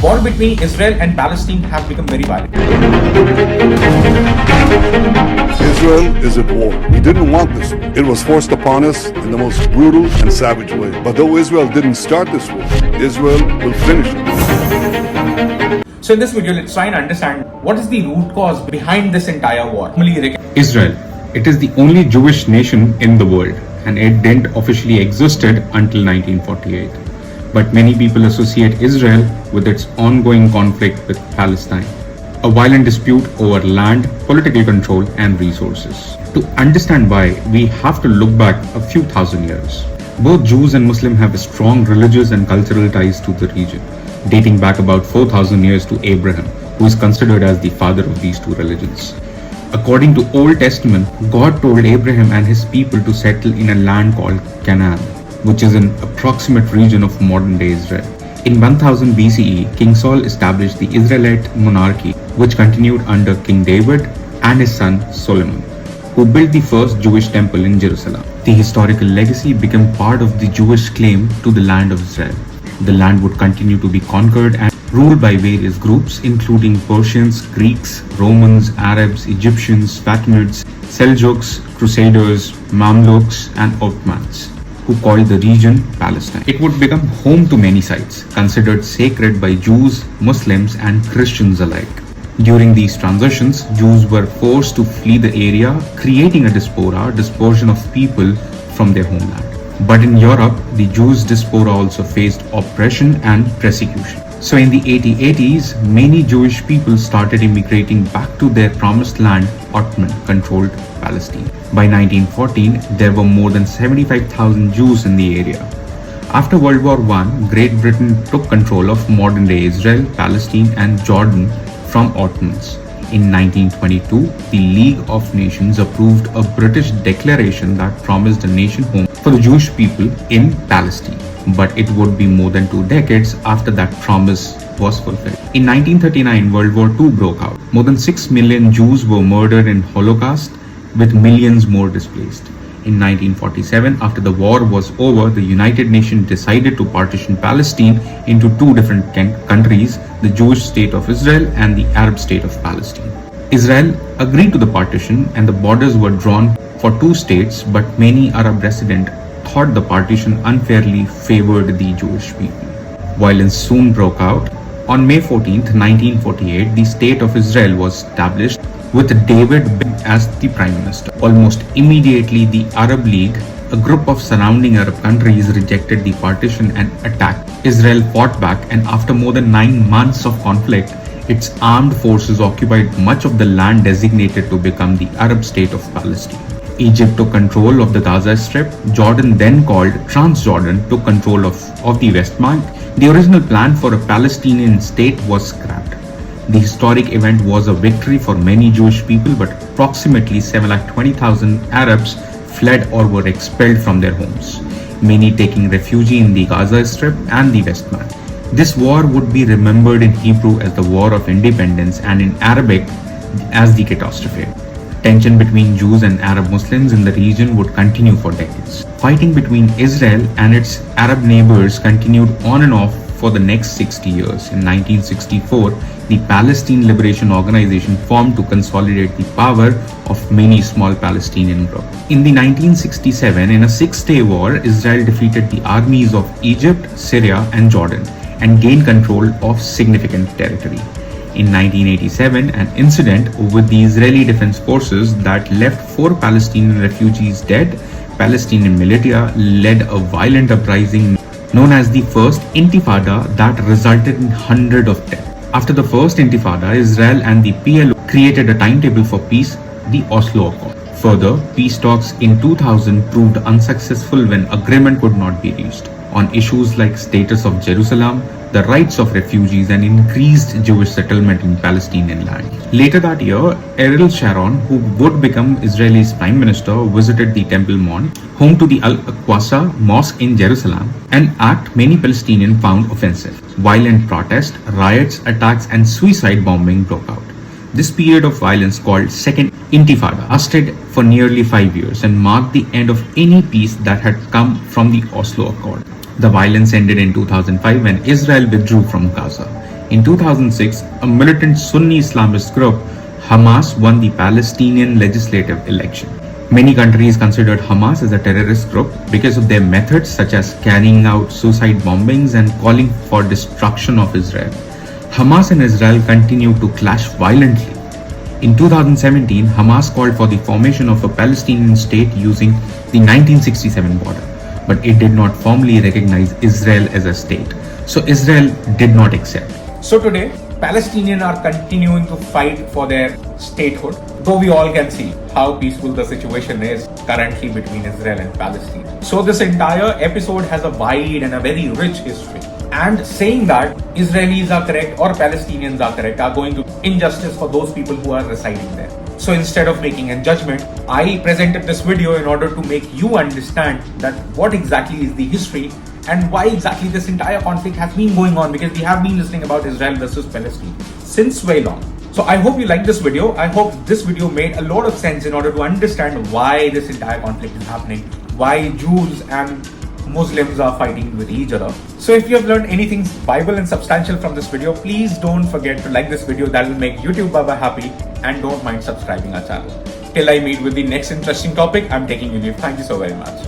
War between Israel and Palestine have become very violent. Israel is at war. We didn't want this. It was forced upon us in the most brutal and savage way. But though Israel didn't start this war, Israel will finish it. So in this video, let's try and understand what is the root cause behind this entire war. Israel. It is the only Jewish nation in the world, and it didn't officially existed until 1948. But many people associate Israel with its ongoing conflict with Palestine, a violent dispute over land, political control, and resources. To understand why, we have to look back a few thousand years. Both Jews and Muslims have strong religious and cultural ties to the region, dating back about 4,000 years to Abraham, who is considered as the father of these two religions. According to Old Testament, God told Abraham and his people to settle in a land called Canaan, which is an approximate region of modern-day Israel. In 1000 BCE, King Saul established the Israelite monarchy, which continued under King David and his son Solomon, who built the first Jewish temple in Jerusalem. The historical legacy became part of the Jewish claim to the land of Israel. The land would continue to be conquered and ruled by various groups including Persians, Greeks, Romans, Arabs, Egyptians, Fatimids, Seljuks, Crusaders, Mamluks, and Ottomans, who called the region Palestine. It would become home to many sites considered sacred by Jews, Muslims, and Christians alike. During these transitions, Jews were forced to flee the area, creating a diaspora, dispersion of people from their homeland. But in Europe, the Jews diaspora also faced oppression and persecution. So in the 1880s, many Jewish people started immigrating back to their promised land, Ottoman-controlled Palestine. By 1914, there were more than 75,000 Jews in the area. After World War I, Great Britain took control of modern-day Israel, Palestine, and Jordan from Ottomans. In 1922, the League of Nations approved a British declaration that promised a nation home for the Jewish people in Palestine. But it would be more than 2 decades after that promise was fulfilled. In 1939, World War II broke out. More than 6 million Jews were murdered in Holocaust, with millions more displaced. In 1947, after the war was over, the United Nations decided to partition Palestine into 2 different countries, the Jewish state of Israel and the Arab state of Palestine. Israel agreed to the partition and the borders were drawn for 2 states, but many Arab residents thought the partition unfairly favored the Jewish people. Violence soon broke out. On May 14, 1948, the state of Israel was established with David as the prime minister. Almost immediately, the Arab League, a group of surrounding Arab countries, rejected the partition and attacked. Israel fought back, and after more than 9 months of conflict, its armed forces occupied much of the land designated to become the Arab state of Palestine. Egypt took control of the Gaza Strip. Jordan, then called Transjordan, took control of the West Bank. The original plan for a Palestinian state was scrapped. The historic event was a victory for many Jewish people, but approximately 720,000 Arabs fled or were expelled from their homes, many taking refuge in the Gaza Strip and the West Bank. This war would be remembered in Hebrew as the War of Independence and in Arabic as the catastrophe. Tension between Jews and Arab Muslims in the region would continue for decades. Fighting between Israel and its Arab neighbors continued on and off for the next 60 years. In 1964, the Palestine Liberation Organization formed to consolidate the power of many small Palestinian groups. In the 1967, in a 6-day war, Israel defeated the armies of Egypt, Syria, and Jordan and gained control of significant territory. In 1987, an incident with the Israeli Defense Forces that left 4 Palestinian refugees dead, Palestinian militia led a violent uprising known as the First Intifada that resulted in hundreds of deaths. After the First Intifada, Israel and the PLO created a timetable for peace, the Oslo Accord. Further, peace talks in 2000 proved unsuccessful when agreement could not be reached on issues like status of Jerusalem, the rights of refugees, and increased Jewish settlement in Palestinian land. Later that year, Ariel Sharon, who would become Israel's prime minister, visited the Temple Mount, home to the Al-Aqsa Mosque in Jerusalem, an act many Palestinians found offensive. Violent protests, riots, attacks, and suicide bombing broke out. This period of violence, called Second Intifada, lasted for nearly 5 years and marked the end of any peace that had come from the Oslo Accord. The violence ended in 2005 when Israel withdrew from Gaza. In 2006, a militant Sunni Islamist group, Hamas, won the Palestinian legislative election. Many countries considered Hamas as a terrorist group because of their methods such as carrying out suicide bombings and calling for destruction of Israel. Hamas and Israel continue to clash violently. In 2017, Hamas called for the formation of a Palestinian state using the 1967 border, but it did not formally recognize Israel as a state. So Israel did not accept. So today, Palestinians are continuing to fight for their statehood, though we all can see how peaceful the situation is currently between Israel and Palestine. So this entire episode has a wide and a very rich history. And saying that Israelis are correct or Palestinians are correct are going to injustice for those people who are residing there. So instead of making a judgment, I presented this video in order to make you understand that what exactly is the history and why exactly this entire conflict has been going on, because we have been listening about Israel versus Palestine since way long. So I hope you liked this video. I hope this video made a lot of sense in order to understand why this entire conflict is happening, why Jews and Muslims are fighting with each other. So if you have learned anything Bible and substantial from this video, please don't forget to like this video. That will make YouTube Baba happy, and don't mind subscribing our channel. Till I meet with the next interesting topic, I'm taking you leave. Thank you so very much.